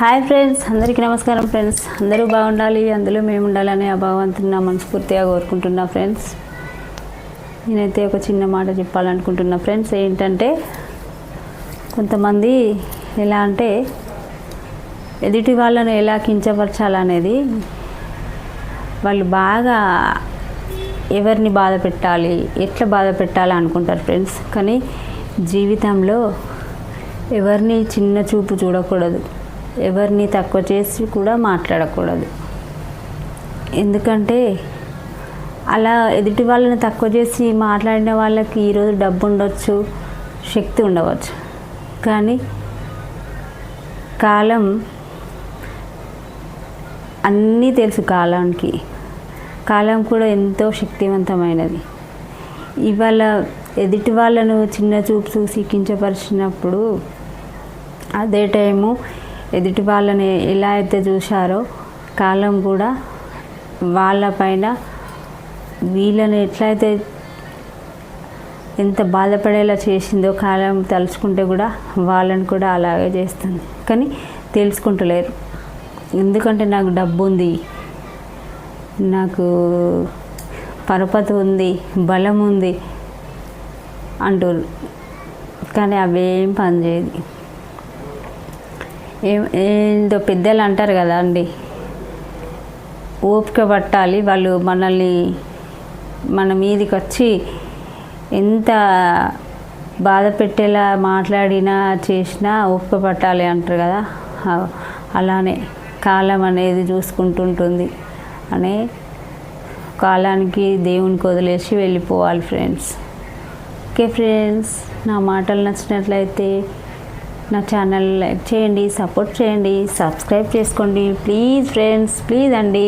Hi friends, అందరికీ నమస్కారం friends. అందరూ బాగుండాలి, అందులో మేము ఉండాలని ఆ భగవంతుని నా మనస్ఫూర్తిగా కోరుకుంటున్నా ఫ్రెండ్స్. నేనైతే ఒక చిన్న మాట చెప్పాలనుకుంటున్నా ఫ్రెండ్స్. ఏంటంటే కొంతమంది ఎలా అంటే ఎదుటి వాళ్ళని ఎలా కించపరచాలనేది వాళ్ళు బాగా ఎవరిని బాధ పెట్టాలి, ఎట్లా బాధ పెట్టాలి అనుకుంటారు ఫ్రెండ్స్. కానీ జీవితంలో ఎవరిని చిన్న చూపు చూడకూడదు, ఎవరిని తక్కువ చేసి కూడా మాట్లాడకూడదు. ఎందుకంటే అలా ఎదుటి వాళ్ళని తక్కువ చేసి మాట్లాడిన వాళ్ళకి ఈరోజు డబ్బు ఉండవచ్చు, శక్తి ఉండవచ్చు, కానీ కాలం అన్నీ తెలుసు. కాలం కూడా ఎంతో శక్తివంతమైనది. ఇవాళ ఎదుటి వాళ్ళను చిన్న చూపు చూసి కించపరిచినప్పుడు అదే టైము ఎదుటి వాళ్ళని ఎలా అయితే చూశారో కాలం కూడా వాళ్ళపైన వీళ్ళని ఎట్లయితే ఎంత బాధపడేలా చేసిందో కాలం తలుచుకుంటే కూడా వాళ్ళని కూడా అలాగే చేస్తుంది. కానీ తెలుసుకుంటలేరు. ఎందుకంటే నాకు డబ్బు ఉంది, నాకు పరపతి ఉంది, బలం ఉంది అంటారు. కానీ అవేం పనిచేయదు. ఏందో పెద్దలు అంటారు కదా అండి, ఓపిక పట్టాలి. వాళ్ళు మన మీదికి వచ్చి ఎంత బాధ పెట్టేలా మాట్లాడినా చేసినా ఓపిక పట్టాలి అంటారు కదా. అలానే కాలం అనేది చూసుకుంటుంటుంది. అనే కాలానికి దేవునికి వదిలేసి వెళ్ళిపోవాలి ఫ్రెండ్స్. ఓకే ఫ్రెండ్స్, నా మాటలు నచ్చినట్లయితే నా ఛానల్ లైక్ చేయండి, సపోర్ట్ చేయండి, సబ్స్క్రైబ్ చేసుకోండి ప్లీజ్ ఫ్రెండ్స్, ప్లీజ్ అండి.